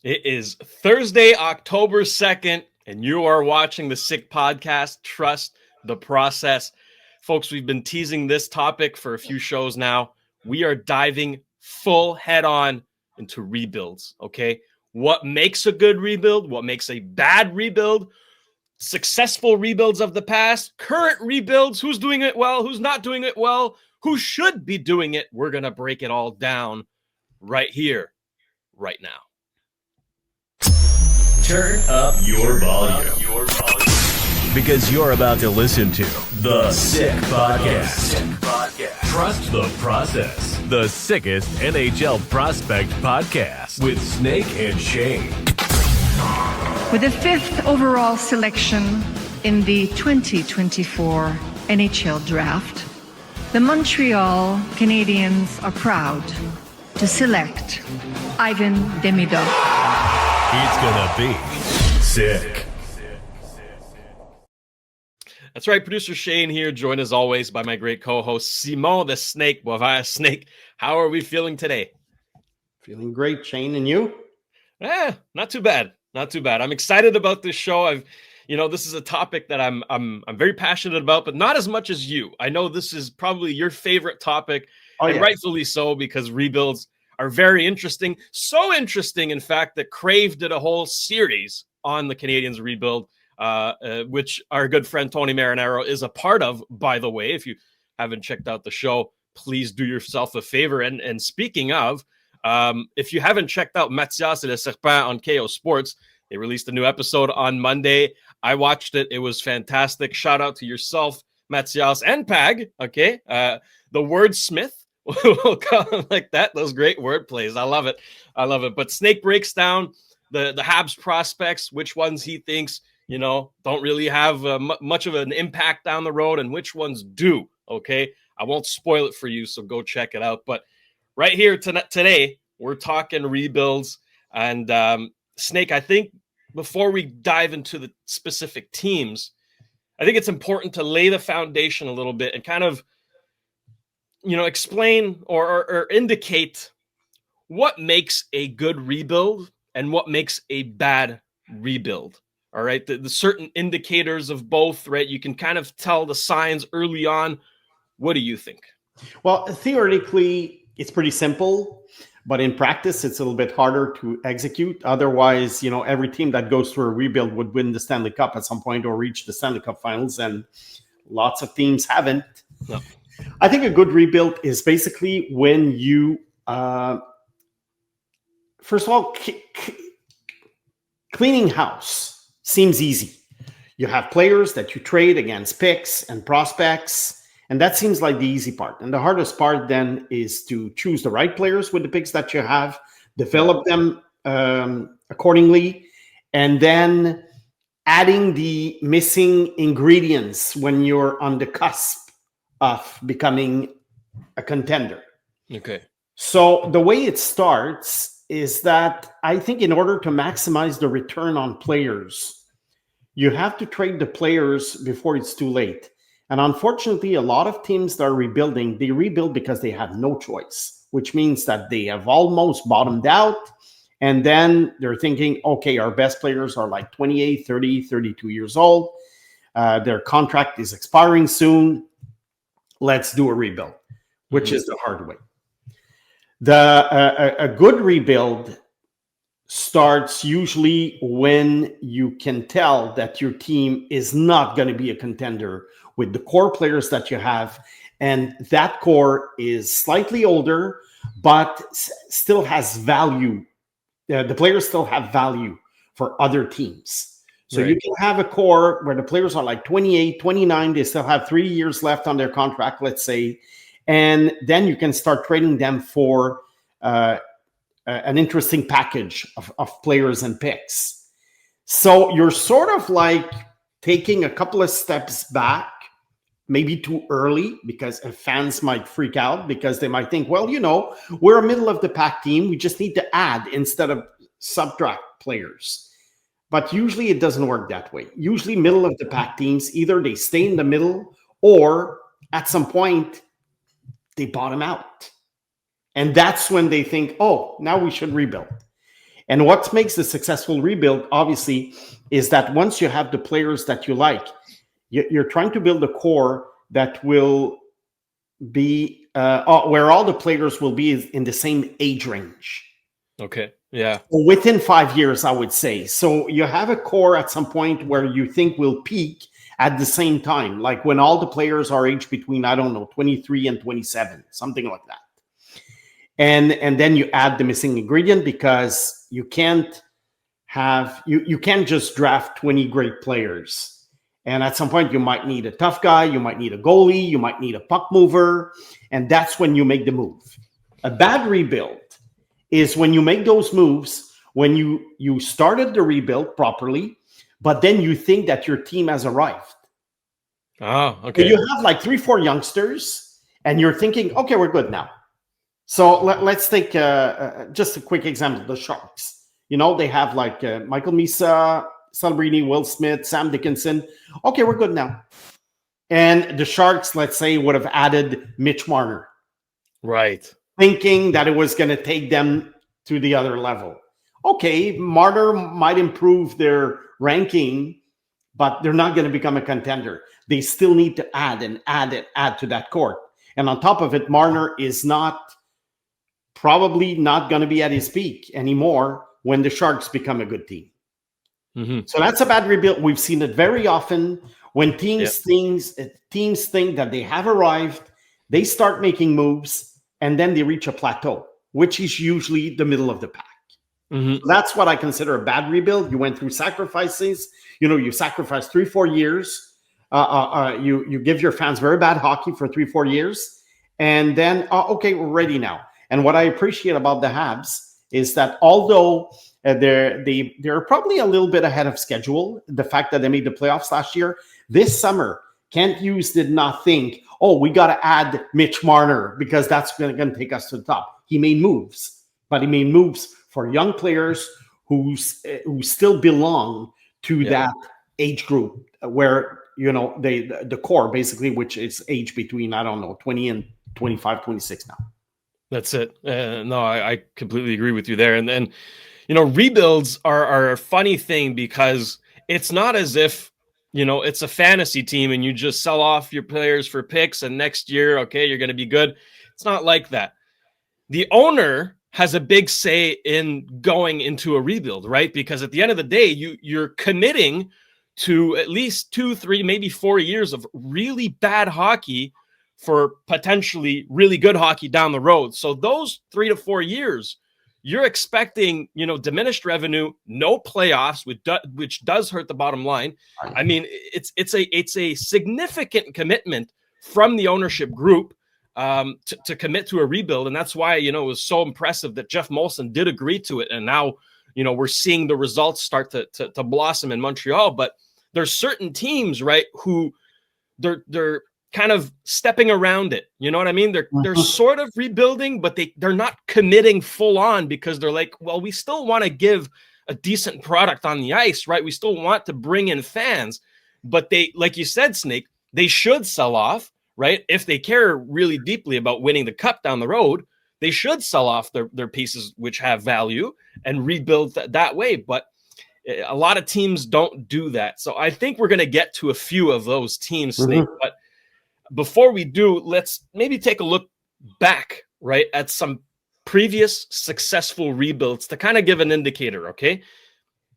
It is Thursday, October 2nd, and you are watching the Sick Podcast. Trust the process. Folks, we've been teasing this topic for a few shows now. We are diving full head on into rebuilds, okay? What makes a good rebuild? What makes a bad rebuild? Successful rebuilds of the past, current rebuilds, who's doing it well, who's not doing it well, who should be doing it. We're going to break it all down right here, right now. Turn up your volume. Because you're about to listen to The Sick Podcast. Trust the process. The sickest NHL prospect podcast with Snake and Shayne. With the 5th overall selection in the 2024 NHL Draft, the Montreal Canadiens are proud to select Ivan Demidov. It's gonna be sick. That's right, producer Shayne here, joined as always by my great co-host Simon the Snake Boisvert. Snake, how are we feeling today? Feeling great, Shayne, and you? Not too bad. Not too bad. I'm excited about this show. This is a topic that I'm very passionate about, but not as much as you. I know this is probably your favorite topic, and rightfully so, because rebuilds are very interesting. So interesting, in fact, that Crave did a whole series on the Canadiens rebuild, which our good friend Tony Marinaro is a part of, by the way. If you haven't checked out the show, please do yourself a favor. And speaking of, if you haven't checked out Mathias et le Serpent on KO Sports, they released a new episode on Monday. I watched it. It was fantastic. Shout out to yourself, Mathias, and Pag, okay? The wordsmith. We'll call it like that. Those great word plays. I love it. But Snake breaks down the Habs prospects, which ones he thinks, don't really have much of an impact down the road and which ones do, okay? I won't spoil it for you, so go check it out. But right here today, we're talking rebuilds. And Snake, I think before we dive into the specific teams, I think it's important to lay the foundation a little bit and kind of explain or indicate what makes a good rebuild and what makes a bad rebuild. All right. The certain indicators of both, right? You can kind of tell the signs early on. What do you think? Well, theoretically, it's pretty simple, but in practice, it's a little bit harder to execute. Otherwise, every team that goes through a rebuild would win the Stanley Cup at some point or reach the Stanley Cup finals. And lots of teams haven't. No. I think a good rebuild is basically when you, first of all, cleaning house seems easy. You have players that you trade against picks and prospects, and that seems like the easy part. And the hardest part then is to choose the right players with the picks that you have, develop them accordingly, and then adding the missing ingredients when you're on the cusp of becoming a contender. Okay. So the way it starts is that I think in order to maximize the return on players, you have to trade the players before it's too late. And unfortunately, a lot of teams that are rebuilding, they rebuild because they have no choice, which means that they have almost bottomed out. And then they're thinking, okay, our best players are like 28, 30, 32 years old. Their contract is expiring soon. Let's do a rebuild, which is the hard way. A good rebuild starts usually when you can tell that your team is not going to be a contender with the core players that you have. And that core is slightly older, but still has value. The players still have value for other teams. So you can have a core where the players are like 28, 29. They still have 3 years left on their contract, let's say. And then you can start trading them for an interesting package of players and picks. So you're sort of like taking a couple of steps back, maybe too early, because fans might freak out because they might think, well, we're a middle of the pack team. We just need to add instead of subtract players. But usually it doesn't work that way. Usually middle of the pack teams, either they stay in the middle or at some point they bottom out. And that's when they think, oh, now we should rebuild. And what makes the successful rebuild, obviously, is that once you have the players that you like, you're trying to build a core that will be where all the players will be in the same age range. Okay. Yeah. Within 5 years, I would say. So you have a core at some point where you think will peak at the same time, like when all the players are aged between, I don't know, 23 and 27, something like that. And then you add the missing ingredient, because you can't have you can't just draft 20 great players. And at some point you might need a tough guy, you might need a goalie, you might need a puck mover, and that's when you make the move. A bad rebuild is when you make those moves, when you started the rebuild properly, but then you think that your team has arrived. Oh, okay. So you have like 3-4 youngsters, and you're thinking, okay, we're good now. So let's take just a quick example. The Sharks, they have like Michael Misa, Celebrini, Will Smith, Sam Dickinson. Okay, we're good now. And the Sharks, let's say, would have added Mitch Marner. Right. Thinking that it was going to take them to the other level. Okay, Marner might improve their ranking, but they're not going to become a contender. They still need to add and add and add to that core. And on top of it, Marner is probably not going to be at his peak anymore when the Sharks become a good team. Mm-hmm. So that's a bad rebuild. We've seen it very often when teams think that they have arrived, they start making moves, and then they reach a plateau, which is usually the middle of the pack. Mm-hmm. So that's what I consider a bad rebuild. You went through sacrifices. You sacrificed 3-4 years. You give your fans very bad hockey for 3-4 years, and then okay, we're ready now. And what I appreciate about the Habs is that although they're probably a little bit ahead of schedule, the fact that they made the playoffs last year, this summer, Kent Hughes did not think, we got to add Mitch Marner because that's going to take us to the top. He made moves, but he made moves for young players who still belong to that age group where, the core basically, which is age between, I don't know, 20 and 25, 26 now. That's it. No, I completely agree with you there. And then, rebuilds are a funny thing because it's not as if, it's a fantasy team and you just sell off your players for picks and next year, okay, you're going to be good. It's not like that. The owner has a big say in going into a rebuild, right? Because at the end of the day, you're committing to at least 2, 3, maybe 4 years of really bad hockey for potentially really good hockey down the road. So those 3 to 4 years, you're expecting, diminished revenue, no playoffs, which does hurt the bottom line. I mean, it's a significant commitment from the ownership group to commit to a rebuild. And that's why, it was so impressive that Jeff Molson did agree to it. And now, we're seeing the results start to blossom in Montreal. But there's certain teams, right, who they're kind of stepping around it. You know what I mean? They're sort of rebuilding, but they're not committing full on because they're like, well, we still want to give a decent product on the ice, right? We still want to bring in fans, but they, like you said, Snake, they should sell off, right? If they care really deeply about winning the cup down the road, they should sell off their pieces which have value and rebuild that way. But a lot of teams don't do that. So I think we're going to get to a few of those teams, Snake, but before we do, let's maybe take a look back, right, at some previous successful rebuilds to kind of give an indicator, okay?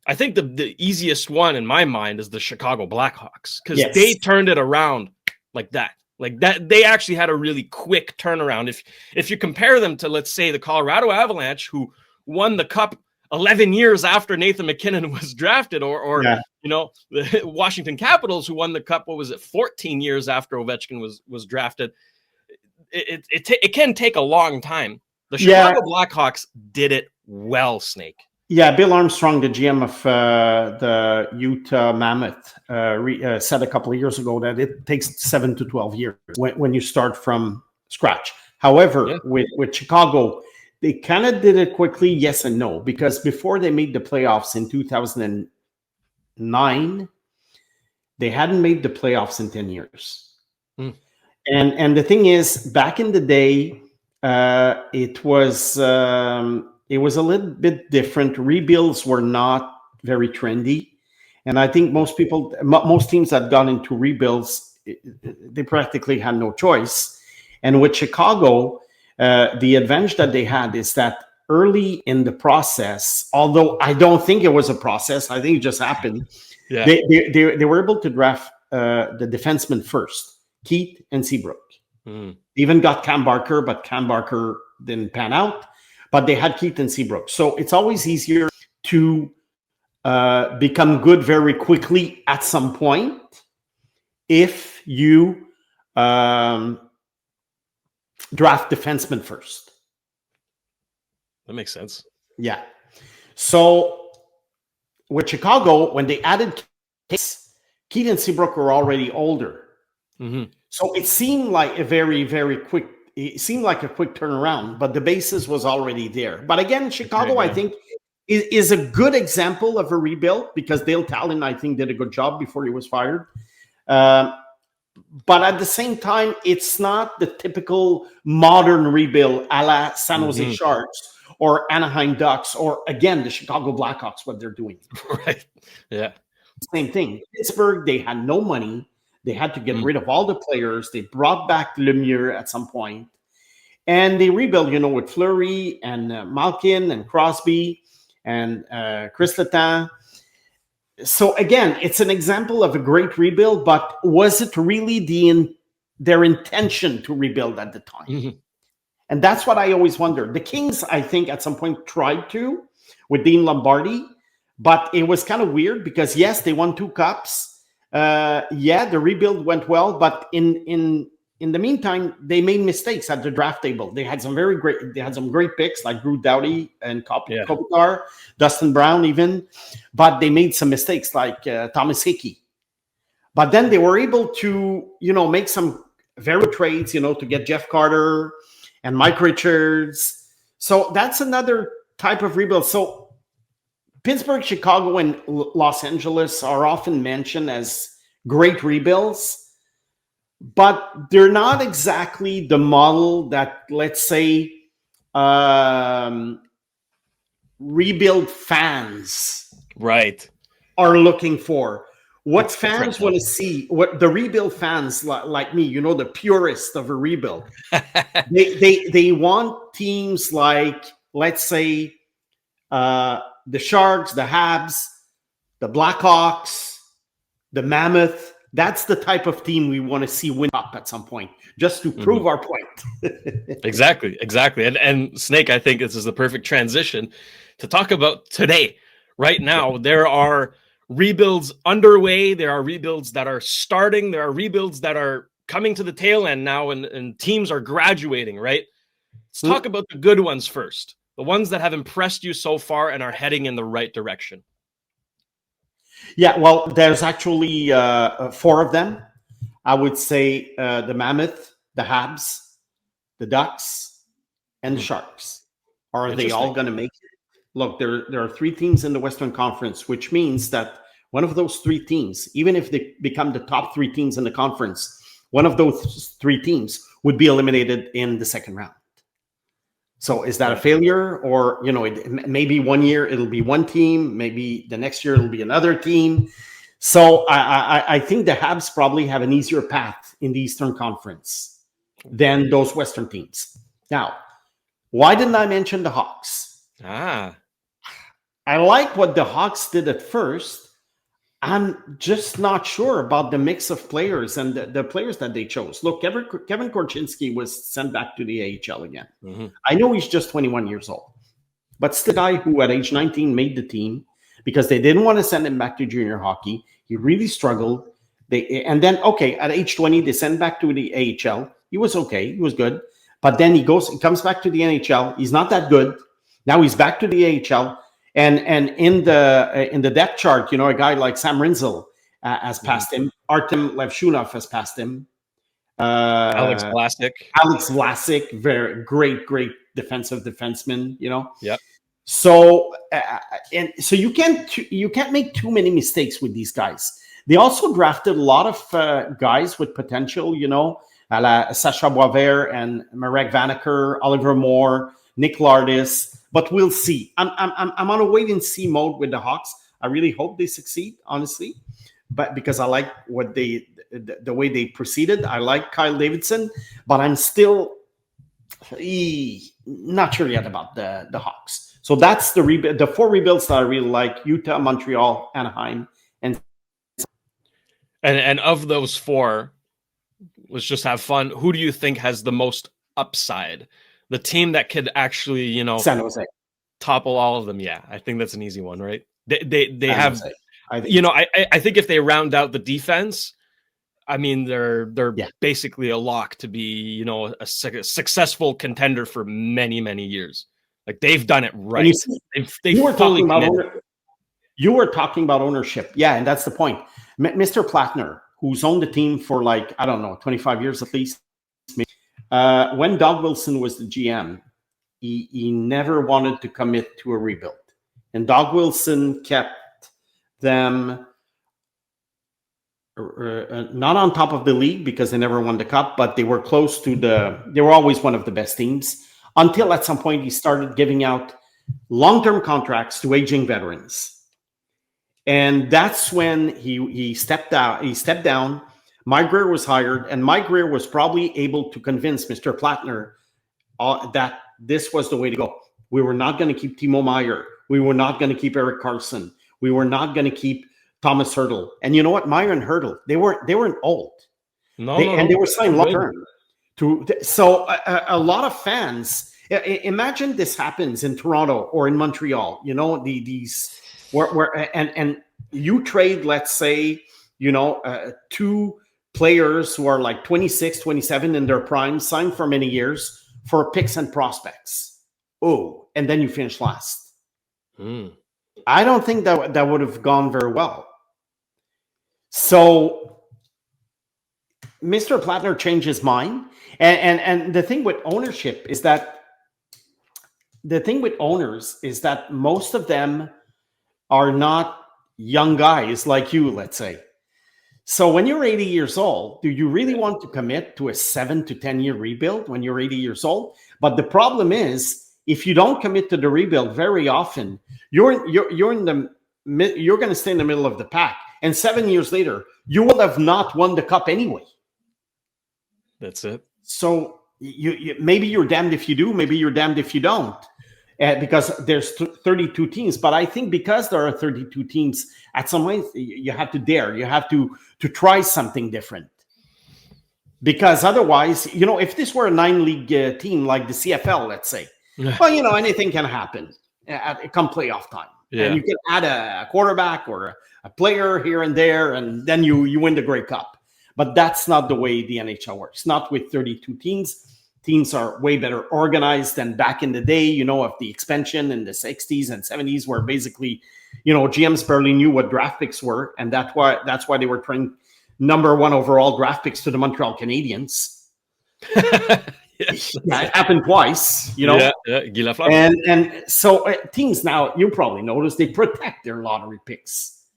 I think the easiest one in my mind is the Chicago Blackhawks because they turned it around like that. Like that, they actually had a really quick turnaround. If you compare them to, let's say, the Colorado Avalanche, who won the Cup 11 years after Nathan McKinnon was drafted, or the Washington Capitals, who won the Cup, 14 years after Ovechkin was drafted. It can take a long time. The Chicago Blackhawks did it well, Snake. Yeah, Bill Armstrong, the GM of the Utah Mammoth, said a couple of years ago that it takes 7 to 12 years when you start from scratch. However, with Chicago, they kind of did it quickly, yes and no, because before they made the playoffs in 2009, they hadn't made the playoffs in 10 years. And the thing is, back in the day, it was it was a little bit different. Rebuilds were not very trendy. And I think most teams that got into rebuilds, they practically had no choice. And with Chicago, the advantage that they had is that early in the process, although I don't think it was a process, I think it just happened. Yeah. They were able to draft the defenseman first, Keith and Seabrook. They even got Cam Barker, but Cam Barker didn't pan out. But they had Keith and Seabrook. So it's always easier to become good very quickly at some point if you draft defenseman first. That makes sense. Yeah. So with Chicago, when they added Keith and Seabrook were already older. Mm-hmm. So it seemed like a very quick turnaround, but the basis was already there. But again, Chicago, I think, is a good example of a rebuild because Dale Talon, I think, did a good job before he was fired. But at the same time, it's not the typical modern rebuild a la San Jose Sharks or Anaheim Ducks or, again, the Chicago Blackhawks, what they're doing. Right. Yeah. Same thing. Pittsburgh, they had no money. They had to get rid of all the players. They brought back Lemieux at some point. And they rebuilt, with Fleury and Malkin and Crosby and Chris Letang. So again, it's an example of a great rebuild, but was it really their intention to rebuild at the time? Mm-hmm. And that's what I always wonder. The Kings, I think, at some point tried to with Dean Lombardi, but it was kind of weird because, yes, they won 2 cups. The rebuild went well, but in the meantime, they made mistakes at the draft table. They had some great picks like Drew Doughty and Kopitar, Dustin Brown even, but they made some mistakes like Thomas Hickey. But then they were able to, make some very trades, to get Jeff Carter and Mike Richards. So that's another type of rebuild. So Pittsburgh, Chicago, and Los Angeles are often mentioned as great rebuilds, but they're not exactly the model that, let's say, rebuild fans are looking for. What it's fans want to see, what the rebuild fans like me, the purist of a rebuild, they want teams like, let's say, the Sharks, the Habs, the Blackhawks, the Mammoth. That's the type of team we want to see win up at some point, just to prove our point. Exactly. And Snake, I think this is the perfect transition to talk about today. Right now, there are rebuilds underway. There are rebuilds that are starting. There are rebuilds that are coming to the tail end now, and teams are graduating, right? Let's talk about the good ones first. The ones that have impressed you so far and are heading in the right direction. Yeah, well, there's actually 4 of them. I would say the Mammoth, the Habs, the Ducks, and the Sharks. Are they all going to make it? Look, there are 3 teams in the Western Conference, which means that one of those 3 teams, even if they become the top 3 teams in the conference, one of those 3 teams would be eliminated in the second round. So is that a failure? Or, maybe one year it'll be one team, maybe the next year it'll be another team. So I think the Habs probably have an easier path in the Eastern Conference than those Western teams. Now, why didn't I mention the Hawks? I like what the Hawks did at first. I'm just not sure about the mix of players and the players that they chose. Look, Kevin Korchinski was sent back to the AHL again. Mm-hmm. I know he's just 21 years old, but still a guy who at age 19 made the team because they didn't want to send him back to junior hockey. He really struggled. And then, at age 20, they sent him back to the AHL. He was okay. He was good. But then he comes back to the NHL. He's not that good. Now he's back to the AHL. And in the depth chart, a guy like Sam Rinzel has passed him. Artem Levshunov has passed him. Alex Vlasic, very great defensive defenseman. Yep. So so you can't make too many mistakes with these guys. They also drafted a lot of guys with potential. A la Sacha Boisvert and Marek Vanacker, Oliver Moore, Nick Lardis, but we'll see. I'm on a wait and see mode with the Hawks. I really hope they succeed, honestly, but because I like what the way they proceeded. I like Kyle Davidson, but I'm still not sure yet about the Hawks. So that's the 4 rebuilds that I really like: Utah, Montreal, Anaheim, and of those 4, let's just have fun. Who do you think has the most upside? The team that could actually, San Jose. Topple all of them. Yeah, I think that's an easy one, right? They have, Jose. I think if they round out the defense, I mean, they're basically a lock to be, a successful contender for many, many years. Like, they've done it right. You were talking about ownership. Yeah, and that's the point. Mr. Plattner, who's owned the team for 25 years at least. When Doug Wilson was the GM, he never wanted to commit to a rebuild. And Doug Wilson kept them not on top of the league because they never won the cup, but they were close to they were always one of the best teams until at some point he started giving out long-term contracts to aging veterans. And that's when he stepped down. Mike Grier was hired, and Mike Grier was probably able to convince Mr. Plattner that this was the way to go. We were not going to keep Timo Meier. We were not going to keep Eric Carlson. We were not going to keep Thomas Hertl. And you know what? Meier and Hertl, they weren't old. And they were signed long term. So a lot of fans, imagine this happens in Toronto or in Montreal. These where you trade, let's say, 2 players who are like 26, 27 in their prime, signed for many years for picks and prospects. Oh, and then you finish last. I don't think that would have gone very well. So Mr. Plattner changed his mind. And the thing with ownership is that most of them are not young guys like you, let's say. So when you're 80 years old, do you really want to commit to a 7 to 10 year rebuild when you're 80 years old? But the problem is, if you don't commit to the rebuild very often, you're going to stay in the middle of the pack. And 7 years later, you will have not won the cup anyway. That's it. So you maybe you're damned if you do, maybe you're damned if you don't. Because there's 32 teams. But I think because there are 32 teams, at some point you have to dare. You have to try something different. Because otherwise, if this were a 9-league team like the CFL, let's say, well, anything can happen come playoff time. Yeah. And you can add a quarterback or a player here and there, and then you win the Grey Cup. But that's not the way the NHL works. Not with 32 teams. Teams are way better organized than back in the day, of the expansion in the 60s and 70s, where basically, GMs barely knew what draft picks were. And that's why they were trying number 1 overall draft picks to the Montreal Canadiens. Yes, it happened twice, Yeah, and so teams now, you probably noticed, they protect their lottery picks.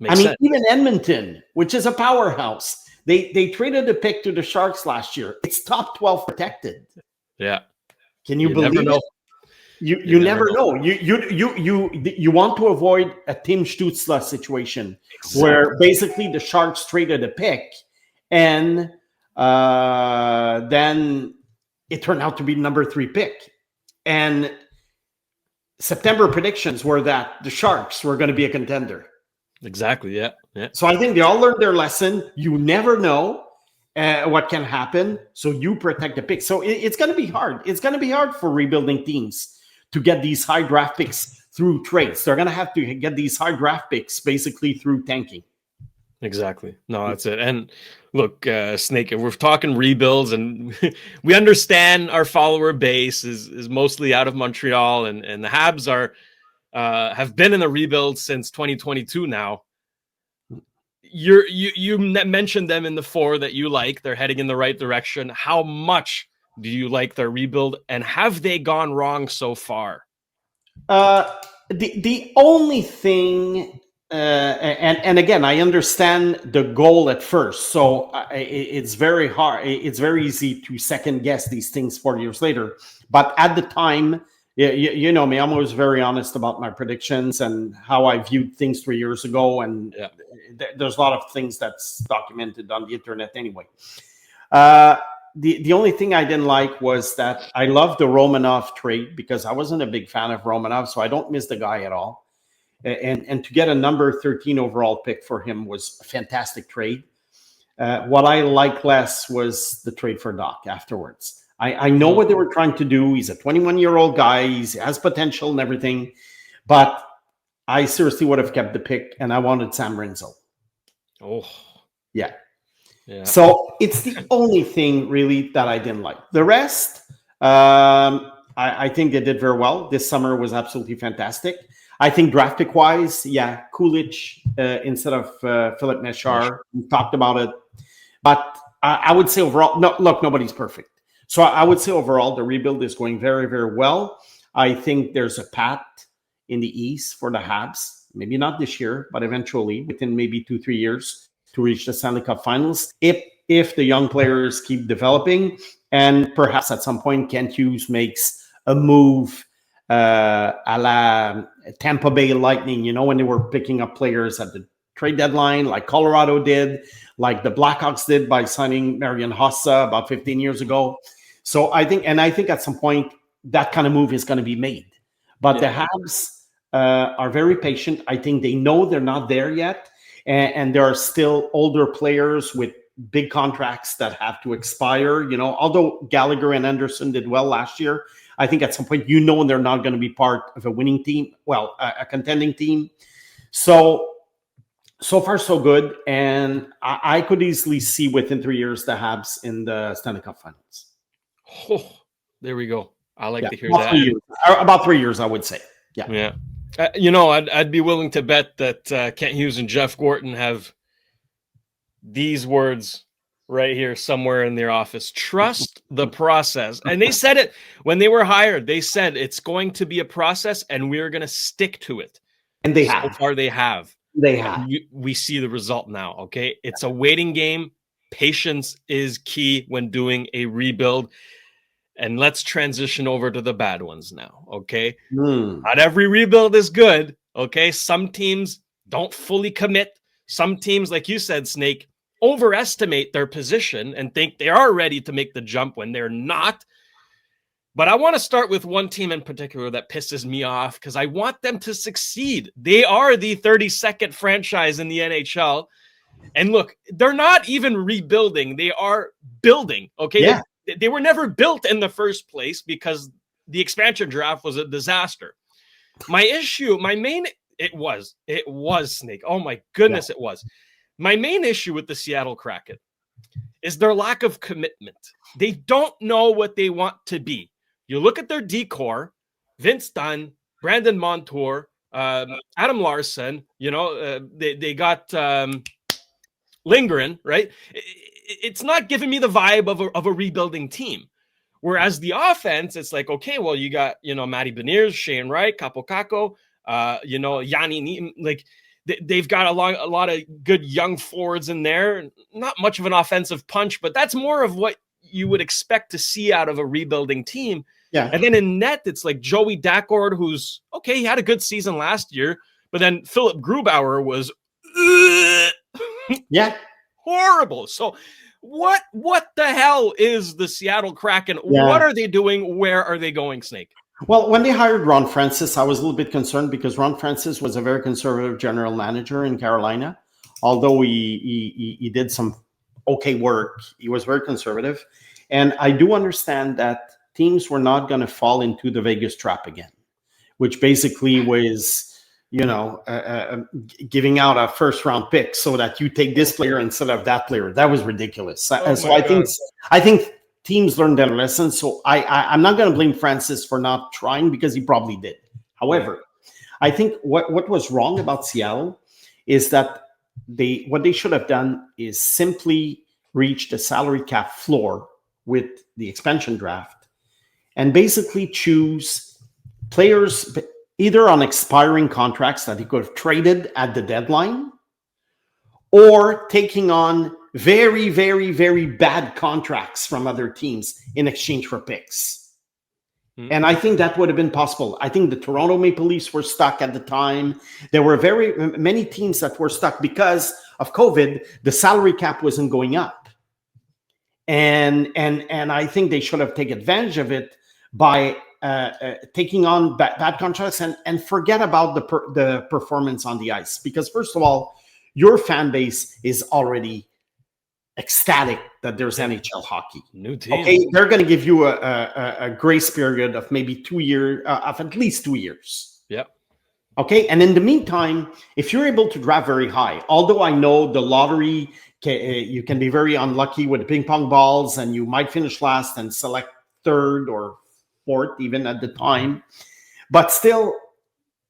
Makes sense. Even Edmonton, which is a powerhouse, they traded a pick to the Sharks last year. It's top 12 protected. Yeah. Can you believe never know. it? You never know. You want to avoid a Tim Stützle situation, exactly, where basically the Sharks traded a pick and then it turned out to be number 3 pick. And September predictions were that the Sharks were going to be a contender. Exactly. Yeah. So I think they all learned their lesson. You never know what can happen. So you protect the pick. So it's going to be hard. It's going to be hard for rebuilding teams to get these high draft picks through trades. They're going to have to get these high draft picks basically through tanking. Exactly. No, that's it. And look, Snake, if we're talking rebuilds, and we understand our follower base is mostly out of Montreal, and the Habs have been in the rebuild since 2022 now. You mentioned them in the 4 that you like. They're heading in the right direction. How much do you like their rebuild, and have they gone wrong so far? The only thing And again, I understand the goal at first, so it's very hard. It's very easy to second guess these things 4 years later. But at the time, you know me, I'm always very honest about my predictions and how I viewed things 3 years ago. And there's a lot of things that's documented on the internet anyway. The only thing I didn't like was that I love the Romanov trade because I wasn't a big fan of Romanov, so I don't miss the guy at all. And to get a number 13 overall pick for him was a fantastic trade. What I liked less was the trade for Doc afterwards. I know what they were trying to do. He's a 21-year-old guy. He has potential and everything. But I seriously would have kept the pick, and I wanted Sam Rinzo. Oh. Yeah. So it's the only thing really that I didn't like. The rest, I think they did very well. This summer was absolutely fantastic. I think draft pick wise, Coolidge instead of Philip Meshar. We talked about it. But I would say overall, nobody's perfect. So I would say overall, the rebuild is going very, very well. I think there's a path in the East for the Habs. Maybe not this year, but eventually, within maybe 2-3 years, to reach the Stanley Cup Finals. If the young players keep developing, and perhaps at some point, Kent Hughes makes a move a la Tampa Bay Lightning, you know, when they were picking up players at the trade deadline, like Colorado did, like the Blackhawks did by signing Marian Hossa about 15 years ago. So I think at some point that kind of move is going to be made. But the Habs are very patient. I think they know they're not there yet. And there are still older players with big contracts that have to expire. You know, although Gallagher and Anderson did well last year, I think at some point, you know, they're not going to be part of a winning team. Well, a contending team. So far, so good. And I could easily see within 3 years the Habs in the Stanley Cup Finals. Oh, there we go. I like to hear about that. 3 years. About 3 years, I would say. Yeah. You know, I'd be willing to bet that Kent Hughes and Jeff Gorton have these words right here somewhere in their office. Trust the process. And they said it when they were hired. They said it's going to be a process and we're going to stick to it. And they so far they have. They have. We see the result now, okay? It's a waiting game. Patience is key when doing a rebuild. And let's transition over to the bad ones now, okay? Not every rebuild is good, okay? Some teams don't fully commit. Some teams, like you said, Snake, overestimate their position and think they are ready to make the jump when they're not. But I want to start with one team in particular that pisses me off because I want them to succeed. They are the 32nd franchise in the NHL. And look, they're not even rebuilding. They are building, okay? Yeah. They were never built in the first place because the expansion draft was a disaster. It was Snake. Oh my goodness, It was. My main issue with the Seattle Kraken is their lack of commitment. They don't know what they want to be. You look at their decor, Vince Dunn, Brandon Montour, Adam Larson, you know, they got Lindgren, right? It's not giving me the vibe of a rebuilding team. Whereas the offense, it's like, okay, well, you got, you know, Matty Beniers, Shayne Wright, Capo Caco, you know, Yanni Neaton, like they've got a lot of good young forwards in there. Not much of an offensive punch, but that's more of what you would expect to see out of a rebuilding team. Yeah. And then in net, it's like Joey Daccord, who's okay. He had a good season last year, but then Philip Grubauer was horrible. So what the hell is the Seattle Kraken? Yeah. What are they doing? Where are they going, Snake? Well, when they hired Ron Francis, I was a little bit concerned because Ron Francis was a very conservative general manager in Carolina. Although he did some okay work, he was very conservative. And I do understand that teams were not going to fall into the Vegas trap again, which basically was, you know, giving out a first-round pick so that you take this player instead of that player. That was ridiculous. So I think teams learned their lesson. So I'm not going to blame Francis for not trying because he probably did. However, I think what was wrong about Seattle is that what they should have done is simply reach the salary cap floor with the expansion draft and basically choose players either on expiring contracts that he could have traded at the deadline, or taking on very, very, very bad contracts from other teams in exchange for picks. And I think that would have been possible. I think the Toronto Maple Leafs were stuck at the time. There were very many teams that were stuck because of COVID. The salary cap wasn't going up. And I think they should have taken advantage of it by taking on bad contracts and forget about the performance on the ice. Because first of all, your fan base is already ecstatic that there's NHL hockey. New team. Okay, they're going to give you a grace period of maybe 2 years, of at least 2 years. Yep. Okay, and in the meantime, if you're able to draft very high, although I know the lottery, you can be very unlucky with the ping pong balls, and you might finish last and select third or fourth even at the time, but still,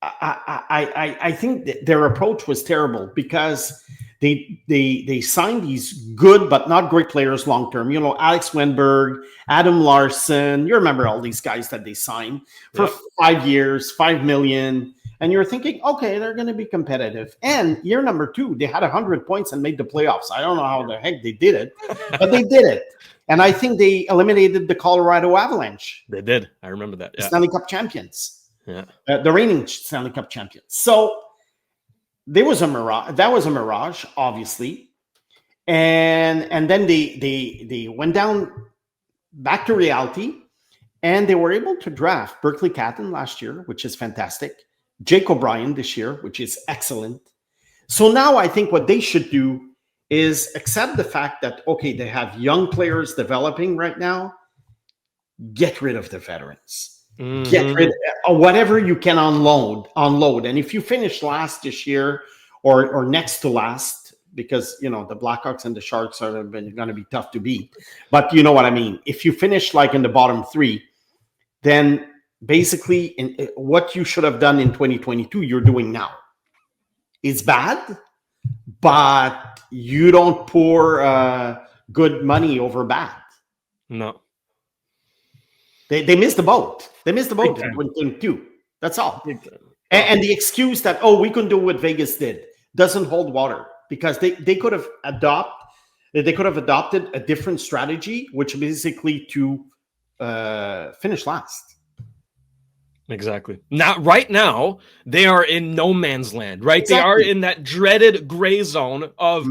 I think that their approach was terrible because they signed these good but not great players long term. You know, Alex Wenberg, Adam Larson. You remember all these guys that they signed for 5 years, $5 million, and you're thinking, okay, they're going to be competitive. And year number 2, they had 100 points and made the playoffs. I don't know how the heck they did it, but they did it. And I think they eliminated the Colorado Avalanche. They did. I remember that. Yeah. Stanley Cup champions. Yeah. The reigning Stanley Cup champions. So there was a mirage. That was a mirage, obviously. And then they went down back to reality, and they were able to draft Berkeley Catton last year, which is fantastic. Jake O'Brien this year, which is excellent. So now I think what they should do is accept the fact that, okay, they have young players developing right now. Get rid of the veterans. Get rid of whatever you can unload. And if you finish last this year or next to last, because, you know, the Blackhawks and the Sharks are going to be tough to beat. But you know what I mean? If you finish like in the bottom 3, then basically what you should have done in 2022, you're doing now. It's bad, but you don't pour good money over bad. No. They missed the boat. They missed the boat in 2022. That's all. And the excuse that, oh, we couldn't do what Vegas did doesn't hold water, because they could have adopted a different strategy, which basically to finish last. Exactly. Right now, they are in no man's land, right? Exactly. They are in that dreaded gray zone of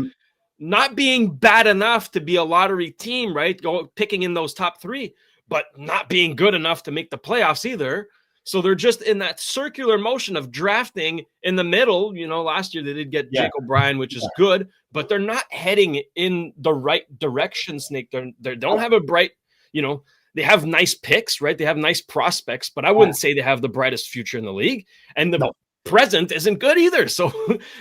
not being bad enough to be a lottery team, right? Picking in those top 3, but not being good enough to make the playoffs either. So they're just in that circular motion of drafting in the middle. You know, last year they did get Jake O'Brien, which is good, but they're not heading in the right direction, Snake. They don't have a bright, you know, they have nice picks, right? They have nice prospects, but I wouldn't say they have the brightest future in the league. And the present isn't good either. So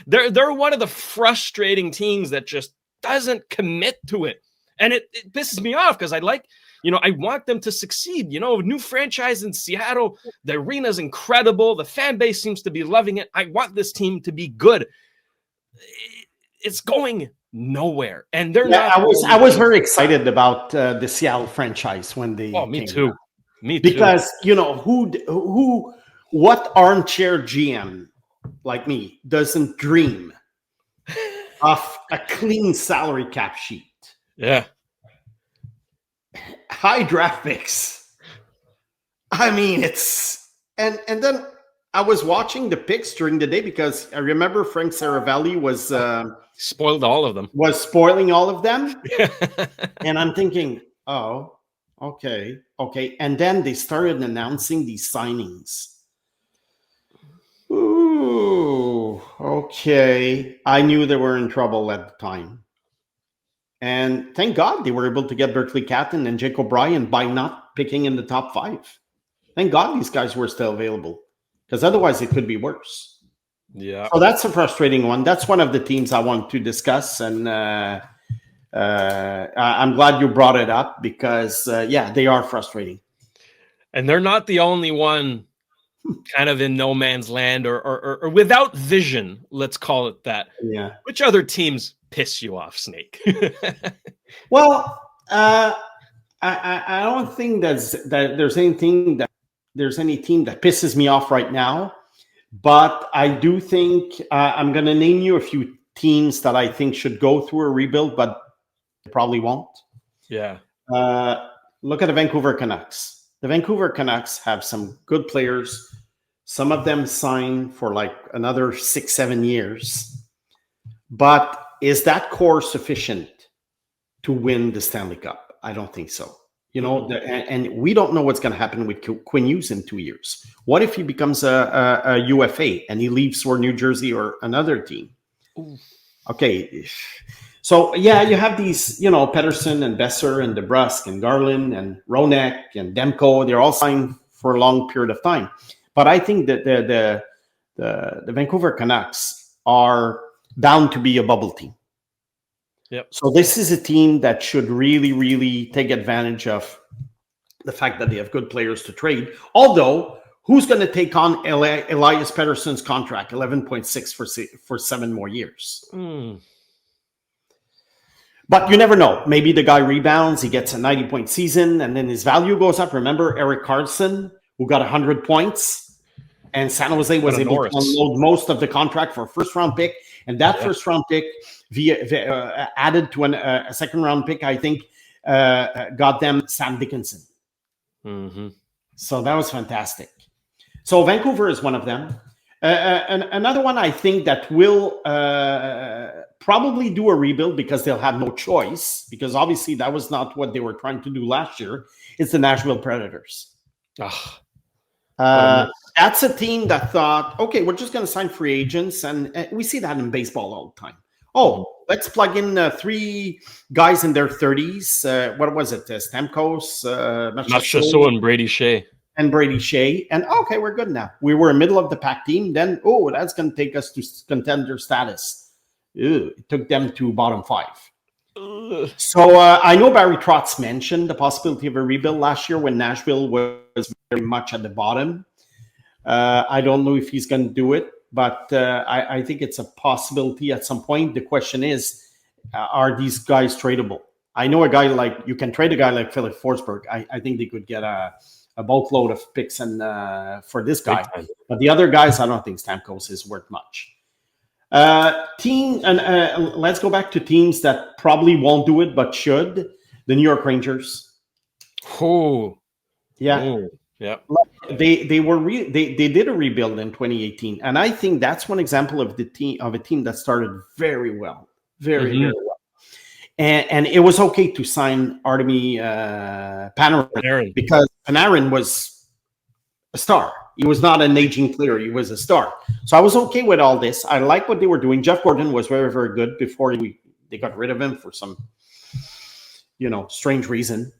they're one of the frustrating teams that just doesn't commit to it. And it pisses me off because I want them to succeed. You know, new franchise in Seattle. The arena's incredible. The fan base seems to be loving it. I want this team to be good. It's going nowhere, and they're not. I was very excited about the Seattle franchise when they. Oh, me too. Out. Me too. Because you know what armchair GM like me doesn't dream of a clean salary cap sheet. Yeah. High draft picks. I mean, it's and then I was watching the picks during the day because I remember Frank Saravalli was spoiled all of them. Was spoiling all of them. And I'm thinking, oh, okay. And then they started announcing these signings. Ooh, okay. I knew they were in trouble at the time. And thank God they were able to get Berkeley Catton and Jake O'Brien by not picking in the top 5. Thank God these guys were still available, because otherwise it could be worse. Yeah. So that's a frustrating one. That's one of the teams I want to discuss. And I'm glad you brought it up because, they are frustrating. And they're not the only one kind of in no man's land or without vision, let's call it that. Yeah. Which other teams piss you off, Snake? Well, I don't think there's any team that pisses me off right now. But I do think I'm going to name you a few teams that I think should go through a rebuild, but probably won't. Yeah. Look at the Vancouver Canucks. The Vancouver Canucks have some good players. Some of them signed for like another 6-7 years. But is that core sufficient to win the Stanley Cup? I don't think so. You know, and we don't know what's going to happen with Quinn Hughes in 2 years. What if he becomes a UFA and he leaves for New Jersey or another team? Ooh. Okay. So, yeah, you have these, you know, Pettersson and Besser and DeBrusk and Garland and Ronek and Demko. They're all signed for a long period of time. But I think that the Vancouver Canucks are bound to be a bubble team. Yep. So this is a team that should really, really take advantage of the fact that they have good players to trade. Although, who's going to take on Elias Pettersson's contract, 11.6 for 7 more years? But you never know. Maybe the guy rebounds, he gets a 90-point season, and then his value goes up. Remember Eric Carlson, who got 100 points, and San Jose was able to unload most of the contract for a first-round pick. And that first-round pick, added to a second-round pick, I think, got them Sam Dickinson. Mm-hmm. So that was fantastic. So Vancouver is one of them. Another one I think that will probably do a rebuild because they'll have no choice, because obviously that was not what they were trying to do last year, is the Nashville Predators. That's a team that thought, okay, we're just going to sign free agents. And we see that in baseball all the time. Oh, let's plug in 3 guys in their 30s. What was it? Stamkos, Marchessault, and Brady Shea. And okay, we're good now. We were a middle of the pack team. Then, that's going to take us to contender status. It took them to bottom 5. So I know Barry Trotz mentioned the possibility of a rebuild last year when Nashville was very much at the bottom. I don't know if he's going to do it, but I think it's a possibility at some point. The question is, are these guys tradable? I know you can trade a guy like Philip Forsberg. I think they could get a boatload of picks and for this guy. But the other guys, I don't think Stamkos is worth much. Let's go back to teams that probably won't do it but should. The New York Rangers. Oh, yeah. Oh. Yeah, they did a rebuild in 2018, and I think that's one example of a team that started very well, very well, and it was okay to sign Artemi Panarin because Panarin was a star. He was not an aging player; he was a star. So I was okay with all this. I like what they were doing. Jeff Gordon was very, very good before they got rid of him for some, strange reason.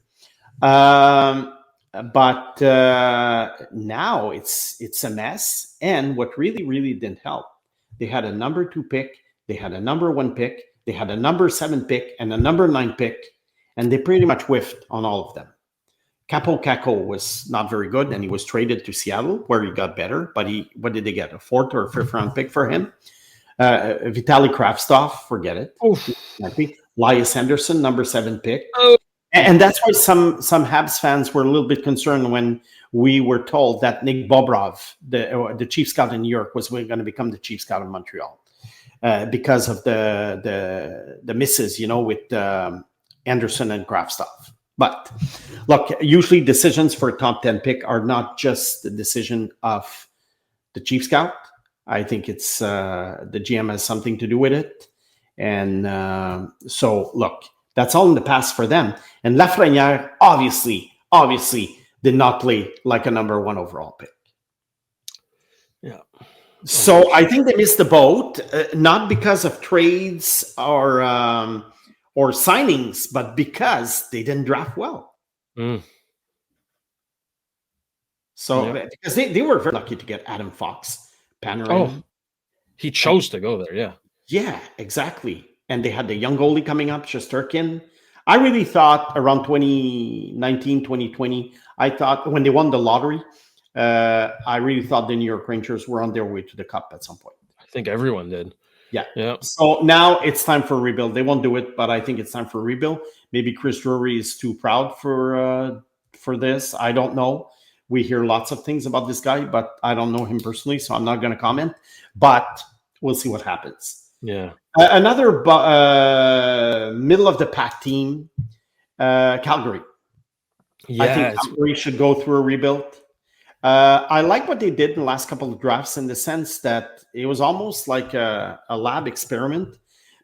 But now it's a mess. And what really, really didn't help, they had a number 2 pick, they had a number 1 pick, they had a number 7 pick, and a number 9 pick, and they pretty much whiffed on all of them. Capo Caco was not very good, and he was traded to Seattle, where he got better. But what did they get? A 4th or 5th round pick for him? Vitaly Kravtsov, forget it. Elias Henderson, number 7 pick. And that's why some Habs fans were a little bit concerned when we were told that Nick Bobrov, the chief scout in New York, was going to become the chief scout in Montreal because of the misses, with Anderson and Kravtsov. But look, usually decisions for a top 10 pick are not just the decision of the chief scout. I think it's the GM has something to do with it. And so, look, that's all in the past for them. And Lafrenière obviously did not play like a number 1 overall pick. Yeah. So I think they missed the boat, not because of trades or signings, but because they didn't draft well. So because they were very lucky to get Adam Fox, Panarin. He chose to go there, yeah. Yeah, exactly. And they had the young goalie coming up, Shesterkin. I really thought around 2019, 2020, I thought when they won the lottery, I really thought the New York Rangers were on their way to the Cup at some point. I think everyone did. Yeah. So now it's time for a rebuild. They won't do it, but I think it's time for a rebuild. Maybe Chris Drury is too proud for this. I don't know. We hear lots of things about this guy, but I don't know him personally, so I'm not going to comment. But we'll see what happens. Yeah. Another middle of the pack team, Calgary. Yeah, I think Calgary should go through a rebuild. I like what they did in the last couple of drafts in the sense that it was almost like a lab experiment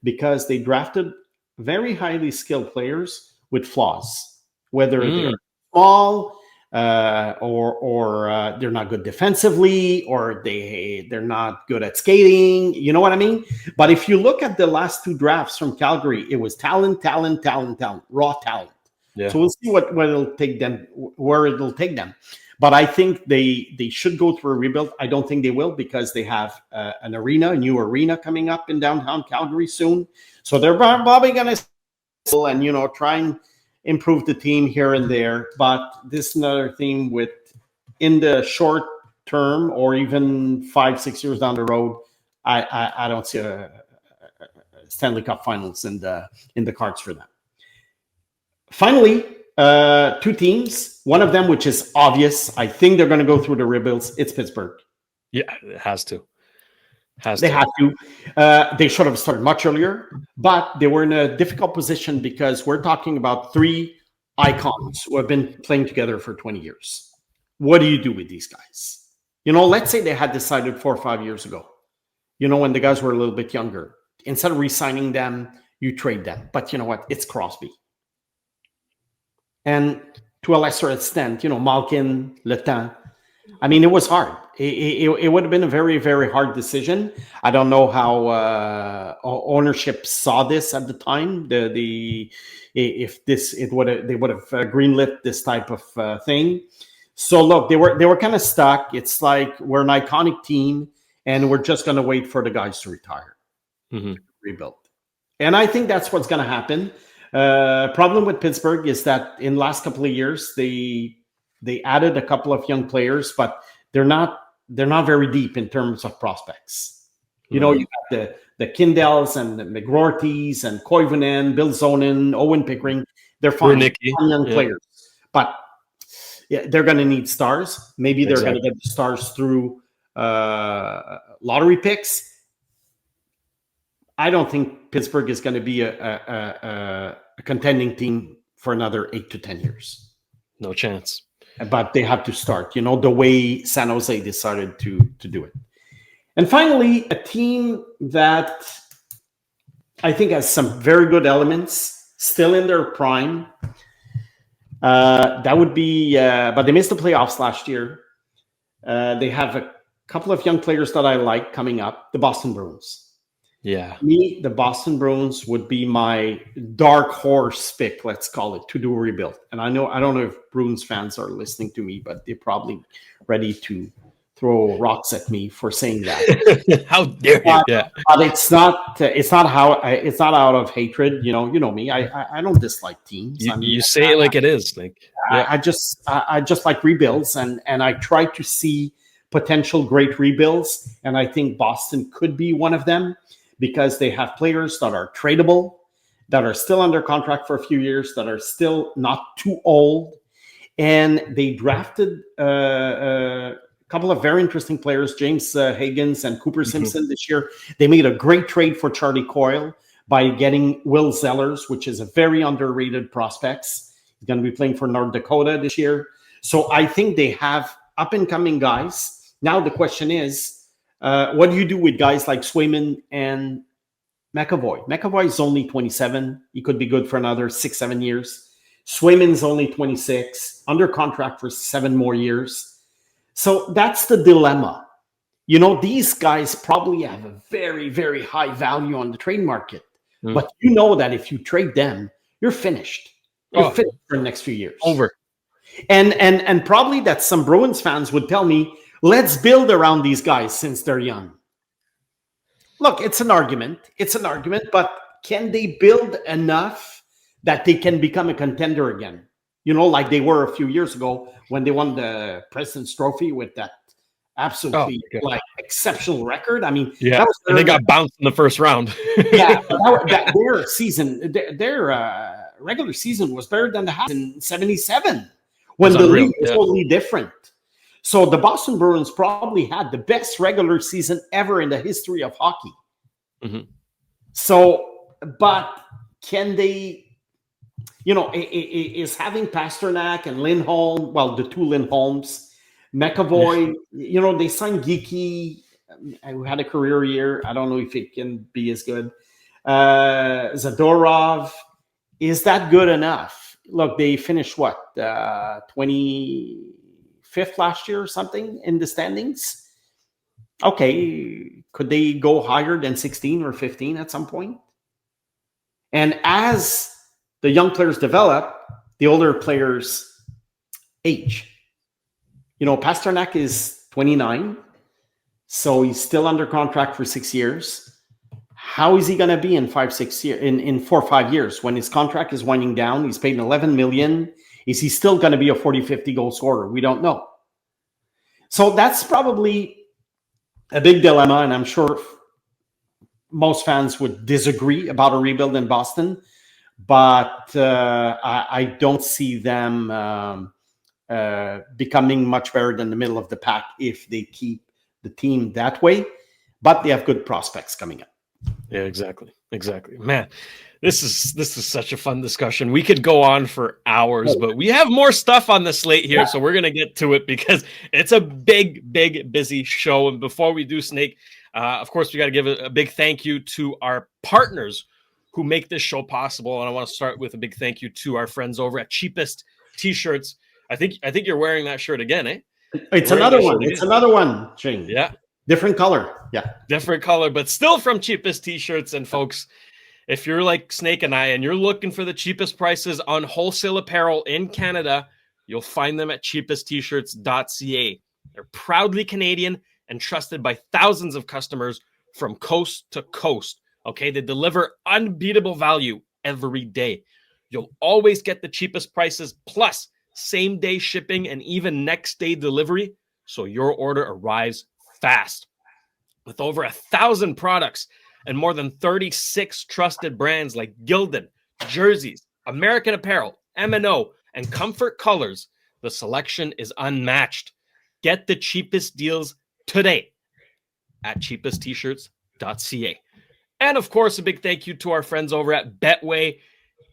because they drafted very highly skilled players with flaws, whether they're small or they're not good defensively or they're not good at skating. You know what I mean? But if you look at the last two drafts from Calgary, it was talent, raw talent. Yeah. So we'll see where it'll take them. But I think they should go through a rebuild. I don't think they will because they have a new arena coming up in downtown Calgary soon. So they're probably going to and try and improve the team here and there. But this is another thing with in the short term or even 5-6 years down the road, I don't see a Stanley Cup Finals in the cards for them. Finally, two teams. One of them, which is obvious, I think they're going to go through the rebuilds. It's Pittsburgh. Yeah, it has to. Have to. They should have started much earlier, but they were in a difficult position because we're talking about three icons who have been playing together for 20 years. What do you do with these guys? Let's say they had decided 4 or 5 years ago, when the guys were a little bit younger. Instead of re-signing them, you trade them. But you know what? It's Crosby. And to a lesser extent, Malkin, Le Temps. I mean, it was hard. It would have been a very, very hard decision. I don't know how ownership saw this at the time. They would have greenlit this type of thing. So look, they were kind of stuck. It's like we're an iconic team, and we're just going to wait for the guys to retire, rebuild. And I think that's what's going to happen. Problem with Pittsburgh is that in the last couple of years they added a couple of young players, but they're not very deep in terms of prospects. You got the Kindells and the McGroartys and Koivunen, Bill Zonin, Owen Pickering. They're fine, young players, but they're going to need stars. Maybe they're going to get the stars through lottery picks. I don't think Pittsburgh is going to be a contending team for another 8 to 10 years. No chance. But they have to start, the way San Jose decided to do it. And finally, a team that I think has some very good elements, still in their prime. That would be, but they missed the playoffs last year. They have a couple of young players that I like coming up, the Boston Bruins. Yeah. Me, the Boston Bruins would be my dark horse pick, let's call it, to do a rebuild. And I don't know if Bruins fans are listening to me, but they're probably ready to throw rocks at me for saying that. How dare you? Yeah. But it's not out of hatred. You know me. I don't dislike teams. You say it like it is. I just like rebuilds, and I try to see potential great rebuilds, and I think Boston could be one of them. Because they have players that are tradable, that are still under contract for a few years, that are still not too old. And they drafted a couple of very interesting players, James Higgins and Cooper Simpson this year. They made a great trade for Charlie Coyle by getting Will Zellers, which is a very underrated prospect. He's going to be playing for North Dakota this year. So I think they have up-and-coming guys. Now the question is, what do you do with guys like Swayman and McAvoy? McAvoy is only 27. He could be good for another 6-7 years. Swayman's only 26, under contract for 7 more years. So that's the dilemma. These guys probably have a very, very high value on the trade market. But that if you trade them, you're finished. You're finished for the next few years. Over. And probably that some Bruins fans would tell me, let's build around these guys since they're young. Look, it's an argument, but can they build enough that they can become a contender again? Like they were a few years ago when they won the President's Trophy with that absolutely exceptional record. I mean, that was and they got bounced in the first round. Their season, their regular season was better than the Habs in '77 when the league was totally different. So the Boston Bruins probably had the best regular season ever in the history of hockey. Mm-hmm. So, but can they, is having Pasternak and Lindholm, well, the two Lindholms, McAvoy, they signed Geeky, who had a career year. I don't know if it can be as good. Zadorov, is that good enough? Look, they finished 25th last year or something in the standings. Okay, could they go higher than 16 or 15 at some point? And as the young players develop, the older players age. Pasternak is 29, so he's still under contract for 6 years. How is he going to be in 4 or 5 years when his contract is winding down? He's paid $11 million. Is he still going to be a 40-50 goal scorer? We don't know. So that's probably a big dilemma, and I'm sure most fans would disagree about a rebuild in Boston, but I don't see them becoming much better than the middle of the pack if they keep the team that way. But they have good prospects coming up. Yeah, exactly. Man, this is such a fun discussion. We could go on for hours, but we have more stuff on the slate here, so we're going to get to it because it's a big, busy show. And before we do, Snake, of course, we got to give a big thank you to our partners who make this show possible. And I want to start with a big thank you to our friends over at Cheapest T-Shirts. I think you're wearing that shirt again, eh? It's another one, Shayne. Yeah. Different color. Yeah. Different color, but still from Cheapest T-Shirts. And folks, if you're like Snake and I, and you're looking for the cheapest prices on wholesale apparel in Canada, you'll find them at cheapesttshirts.ca. They're proudly Canadian and trusted by thousands of customers from coast to coast. Okay, they deliver unbeatable value every day. You'll always get the cheapest prices, plus same-day shipping and even next-day delivery, so your order arrives fast. With over 1,000 products and more than 36 trusted brands like Gildan, Jerseys, American Apparel, M&O, and Comfort Colors, the selection is unmatched. Get the cheapest deals today at cheapesttshirts.ca. And of course, a big thank you to our friends over at Betway.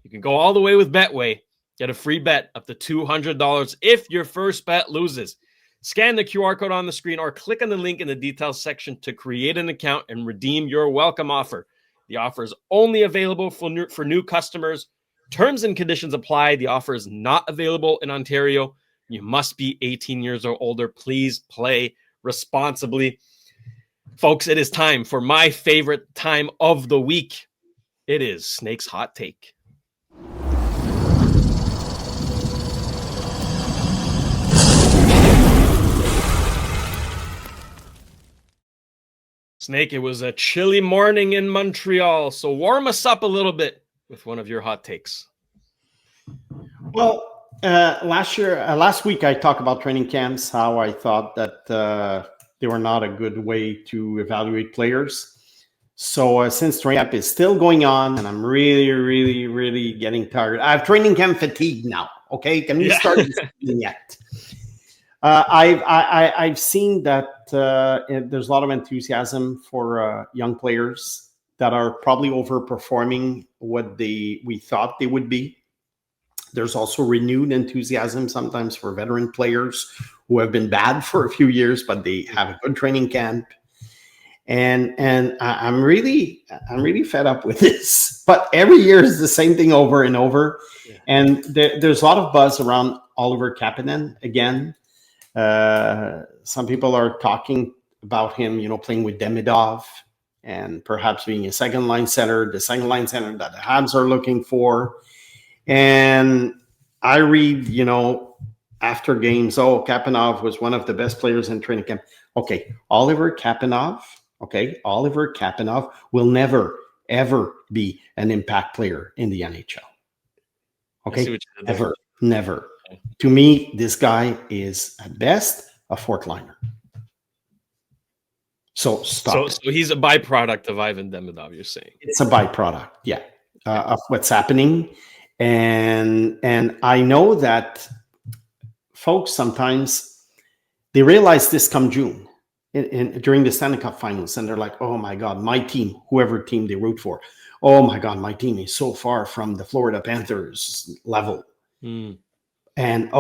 You can go all the way with Betway. Get a free bet up to $200 if your first bet loses. Scan the QR code on the screen or click on the link in the details section to create an account and redeem your welcome offer. The offer is only available for new customers. Terms and conditions apply. The offer is not available in Ontario. You must be 18 years or older. Please play responsibly. Folks, it is time for my favorite time of the week. It is Snake's Hot Take. Snake, it was a chilly morning in Montreal, so warm us up a little bit with one of your hot takes. Well, last week I talked about training camps, how I thought that they were not a good way to evaluate players. So since training camp is still going on, and I'm really getting tired. I have training camp fatigue now. Okay, can we start yet? I've seen that there's a lot of enthusiasm for young players that are probably overperforming what we thought they would be. There's also renewed enthusiasm sometimes for veteran players who have been bad for a few years, but they have a good training camp. And I'm really fed up with this. But every year is the same thing over and over. Yeah. And there's a lot of buzz around Oliver Kapanen again. Some people are talking about him, playing with Demidov and perhaps being a second line center that the Habs are looking for. And I read, after games, Kapanov was one of the best players in training camp. Okay, Oliver Kapanov will never, ever be an impact player in the NHL. Okay, never. Okay. To me, this guy is at best a fourth liner. So stop. So he's a byproduct of Ivan Demidov, you're saying? It's a byproduct, of what's happening. And I know that folks sometimes they realized this come June during the Stanley Cup Finals, and they're like, "Oh my God, my team, whoever team they root for, oh my God, my team is so far from the Florida Panthers level." And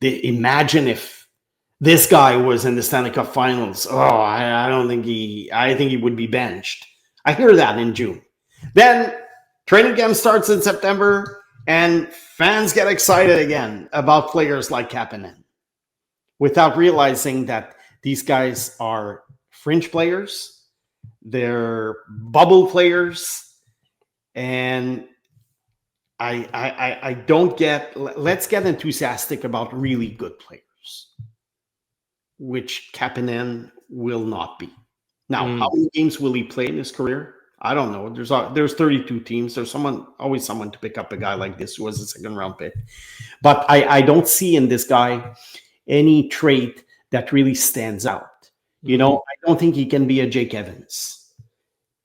imagine if this guy was in the Stanley Cup Finals. Oh, I think he would be benched. I hear that in June. Then training camp starts in September, and fans get excited again about players like Kapanen, without realizing that these guys are fringe players, they're bubble players, and I don't get. Let's get enthusiastic about really good players, which Kapanen will not be. Now, how many games will he play in his career? I don't know. There's 32 teams. There's always someone to pick up a guy like this who was a second round pick. But I don't see in this guy any trait that really stands out. You know, I don't think he can be a Jake Evans.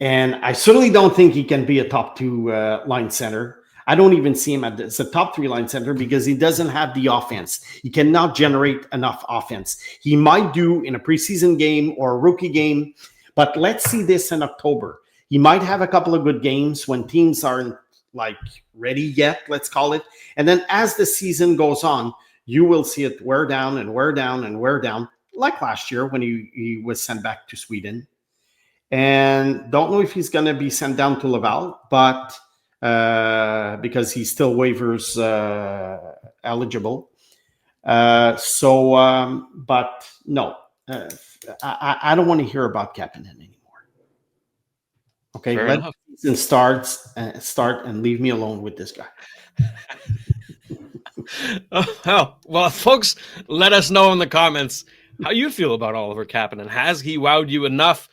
And I certainly don't think he can be a top 2 line center. I don't even see him as a top 3 line center because he doesn't have the offense. He cannot generate enough offense. He might do in a preseason game or a rookie game, but let's see this in October. He might have a couple of good games when teams aren't like ready yet, let's call it. And then as the season goes on, you will see it wear down and wear down and wear down, like last year when he was sent back to Sweden. And don't know if he's going to be sent down to Laval, but because he's still waivers eligible. But no, I don't want to hear about Kapanen anymore. Okay, let the season start and leave me alone with this guy. Oh, well, folks, let us know in the comments how you feel about Oliver Kapanen. Has he wowed you enough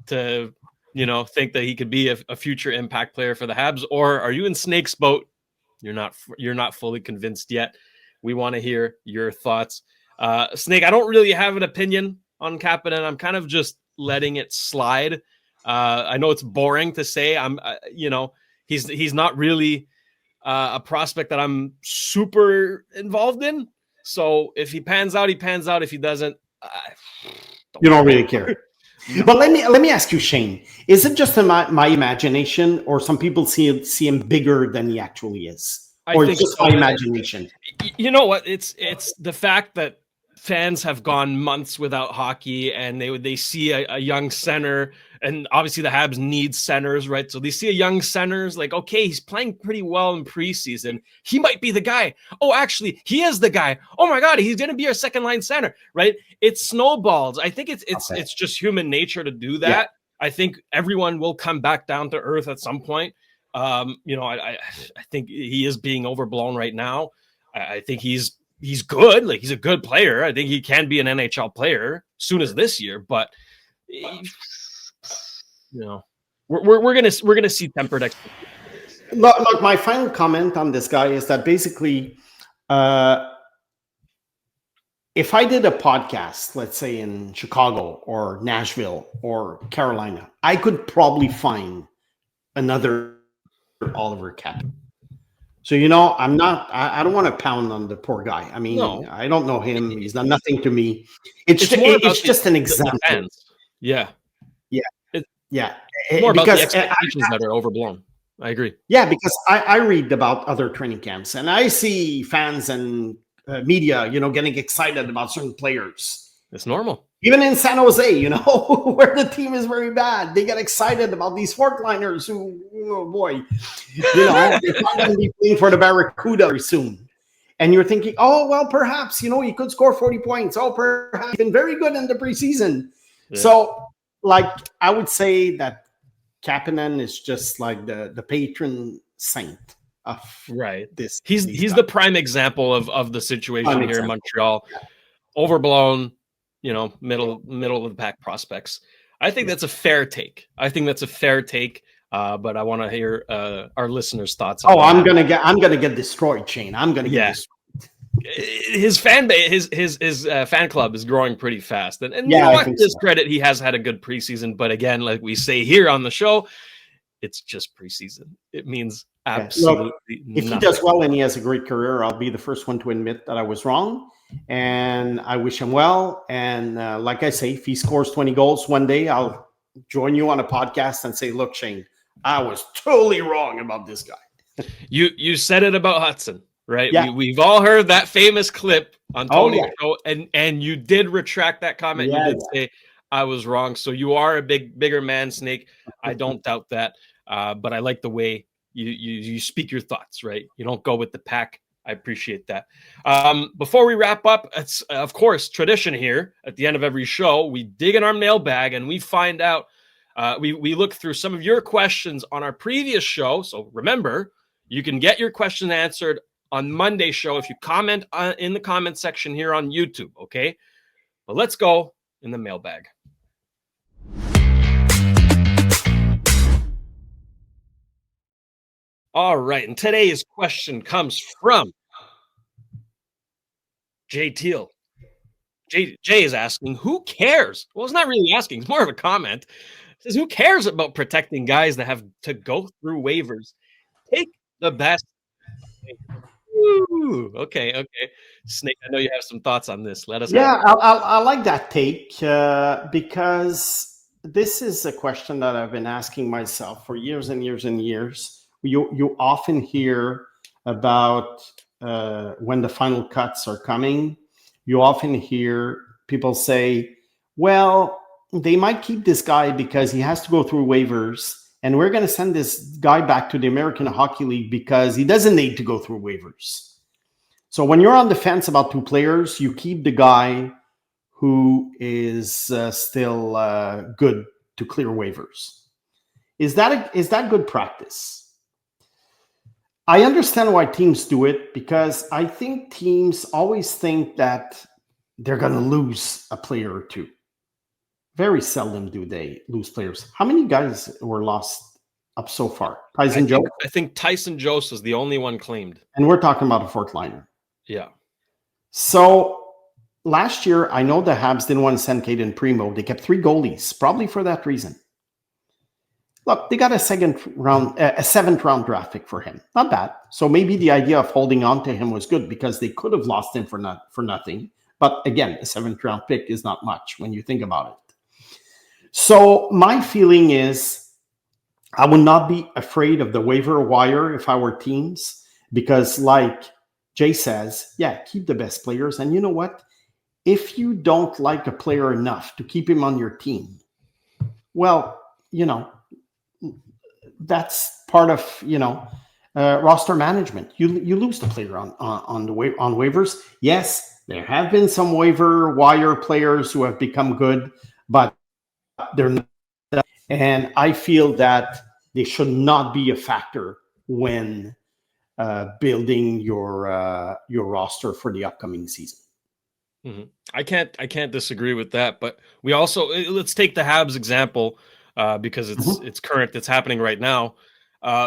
to, think that he could be a future impact player for the Habs, or are you in Snake's boat? You're not fully convinced yet. We want to hear your thoughts. Snake, I don't really have an opinion on Kapanen. I'm kind of just letting it slide. I know it's boring to say. He's not really a prospect that I'm super involved in. So if he pans out, he pans out. If he doesn't, you don't really care. No. But let me ask you, Shayne, is it just in my imagination, or some people see him bigger than he actually is? Or it's just my imagination? You know what? It's the fact that fans have gone months without hockey, and they see a young center, and obviously the Habs need centers, right? So they see a young center's like, okay, he's playing pretty well in preseason. He might be the guy. Oh, actually, he is the guy. Oh my God, he's going to be our second line center, right? It snowballs. I think it's just human nature to do that. Yeah. I think everyone will come back down to earth at some point. I think he is being overblown right now. I think he's good. Like, he's a good player. I think he can be an NHL player soon as this year, but we're gonna see tempered expectations. Look, my final comment on this guy is that basically, if I did a podcast, let's say in Chicago or Nashville or Carolina, I could probably find another Oliver Kapanen. So, I don't want to pound on the poor guy. I mean, no. I don't know him. He's done nothing to me. It's just an example. Yeah. Yeah. It's more about the expectations that are overblown. I agree. Yeah, because I read about other training camps, and I see fans and media, getting excited about certain players. It's normal. Even in San Jose, where the team is very bad, they get excited about these fourth liners who, oh boy, they're not going to be playing for the Barracuda very soon. And you're thinking, oh, well, perhaps, he could score 40 points. Oh, perhaps he's been very good in the preseason. Yeah. So, I would say that Kapanen is just like the patron saint of this. He's the prime example of the situation here in Montreal. Yeah. Overblown. Middle of the pack prospects. I think that's a fair take. But I want to hear our listeners' thoughts. I'm gonna get destroyed, Shayne. I'm gonna get destroyed. His fan base, his fan club is growing pretty fast, and to his credit, he has had a good preseason. But again, like we say here on the show, it's just preseason. It means Absolutely. Look, if he does well and he has a great career, I'll be the first one to admit that I was wrong. And I wish him well. And like I say, if he scores 20 goals one day, I'll join you on a podcast and say, look, Shayne, I was totally wrong about this guy. You said it about Hudson, right? Yeah. We've all heard that famous clip on Tony's show, and you did retract that comment. You did say I was wrong. So you are a bigger man, Snake. I don't doubt that. But I like the way you speak your thoughts, right? You don't go with the pack. I appreciate that. Before we wrap up, it's of course tradition here at the end of every show. We dig in our mailbag and we find out. We look through some of your questions on our previous show. So remember, you can get your question answered on Monday's show if you comment in the comment section here on YouTube. Okay, but let's go in the mailbag. All right, and today's question comes from Jay Teal. Jay is asking, who cares? Well, it's not really asking. It's more of a comment. It says, who cares about protecting guys that have to go through waivers? Take the best. Ooh, okay. Snake, I know you have some thoughts on this. Let us know. Yeah, I like that take because this is a question that I've been asking myself for years and years and years. You often hear about when the final cuts are coming. You often hear people say, well, they might keep this guy because he has to go through waivers, and we're going to send this guy back to the American Hockey League because he doesn't need to go through waivers. So when you're on the fence about two players, you keep the guy who is still good to clear waivers. Is that good practice? I understand why teams do it because I think teams always think that they're going to lose a player or two. Very seldom do they lose players. How many guys were lost up so far? Tyson Jost? I think Tyson Jost is the only one claimed. And we're talking about a fourth liner. Yeah. So last year, I know the Habs didn't want to send Caden Primo. They kept 3 goalies, probably for that reason. Look, they got a 7th round draft pick for him. Not bad. So maybe the idea of holding on to him was good because they could have lost him for nothing. But again, a 7th round pick is not much when you think about it. So my feeling is I would not be afraid of the waiver wire if I were teams because like Jay says, yeah, keep the best players. And you know what? If you don't like a player enough to keep him on your team, well, that's part of roster management. You lose the player on waivers. Yes, there have been some waiver wire players who have become good, but they're not. And I feel that they should not be a factor when building your roster for the upcoming season. Mm-hmm. I can't disagree with that. But we also let's take the Habs example. Because it's current, it's happening right now.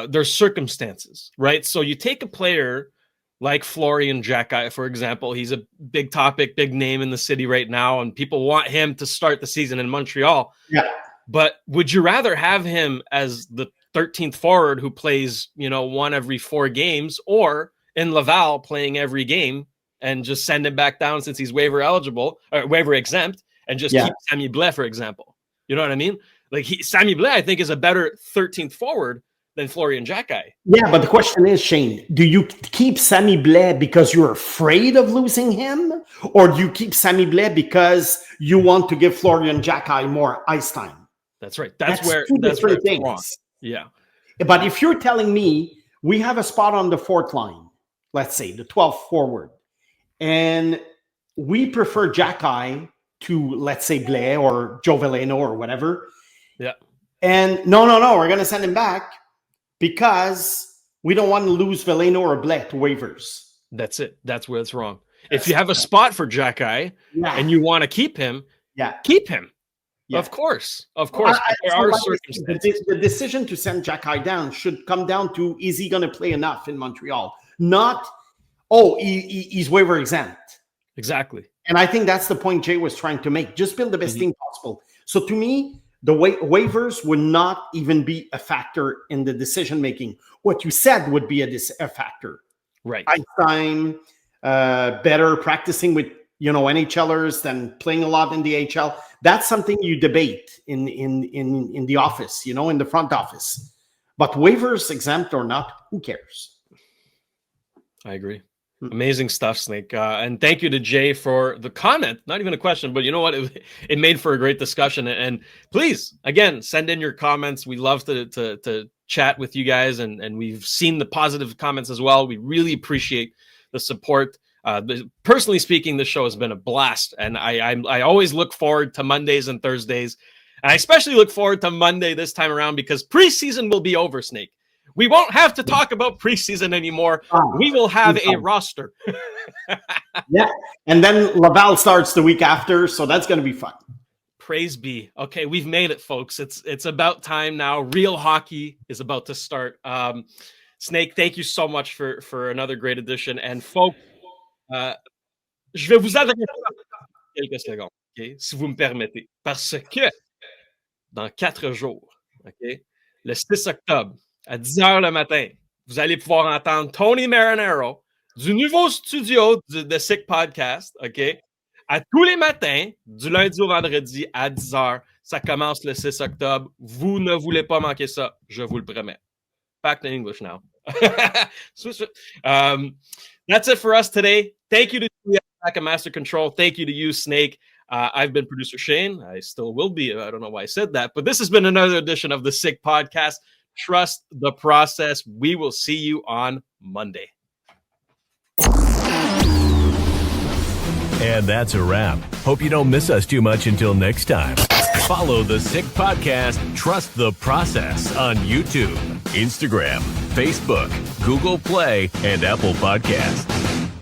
There's circumstances, right? So you take a player like Florian Xhekaj, for example. He's a big topic, big name in the city right now, and people want him to start the season in Montreal. Yeah. But would you rather have him as the 13th forward who plays, one every 4 games, or in Laval playing every game and just send him back down since he's waiver eligible or waiver exempt and just keep Sammy Blais, for example? You know what I mean? Like Sammy Blais, I think, is a better 13th forward than Florian Xhekaj. Yeah, but the question is, Shayne, do you keep Sammy Blais because you're afraid of losing him? Or do you keep Sammy Blais because you want to give Florian Xhekaj more ice time? That's right. That's where it's wrong. Yeah. But if you're telling me we have a spot on the 4th line, let's say the 12th forward, and we prefer Xhekaj to, let's say, Blais or Joe Veleno or whatever. Yeah. And no, we're going to send him back because we don't want to lose Veleno or Blais to waivers. That's it. That's where it's wrong. If you have a spot for Xhekaj and you want to keep him, keep him. Yeah. Of course. There are circumstances. The decision to send Xhekaj down should come down to, is he going to play enough in Montreal? Not, he's waiver exempt. Exactly. And I think that's the point Jay was trying to make. Just build the best team possible. So to me, the waivers would not even be a factor in the decision making. What you said would be a factor. Right. Ice time, better practicing with NHLers than playing a lot in the AHL. That's something you debate in the office, in the front office. But waivers, exempt or not, who cares? I agree. Amazing stuff, Snake. And thank you to Jay for the comment. Not even a question, but you know what? It made for a great discussion. And please, again, send in your comments. We love to chat with you guys, and we've seen the positive comments as well. We really appreciate the support. Personally speaking, this show has been a blast, and I always look forward to Mondays and Thursdays. And I especially look forward to Monday this time around because preseason will be over, Snake. We won't have to talk about preseason anymore. We will have a roster. Yeah. And then Laval starts the week after, so that's going to be fun. Praise be. Okay, we've made it, folks. It's about time now. Real hockey is about to start. Snake, thank you so much for another great edition. And folks, je vais vous adresser quelques secondes, okay, si vous me permettez. Parce que dans 4 jours, okay, le 6 octobre, à 10h le matin, vous allez pouvoir entendre Tony Marinaro du nouveau studio de Sick Podcast, OK? À tous les matins, du lundi au vendredi à 10h. Ça commence le 6 octobre. Vous ne voulez pas manquer ça, je vous le promets. Back to English now. That's it for us today. Thank you to Julia back at Master Control. Thank you to you, Snake. I've been producer Shayne. I still will be. I don't know why I said that, but this has been another edition of the Sick Podcast. Trust the process. We will see you on Monday. And that's a wrap. Hope you don't miss us too much until next time. Follow the Sick Podcast, Trust the Process on YouTube, Instagram, Facebook, Google Play, and Apple Podcasts.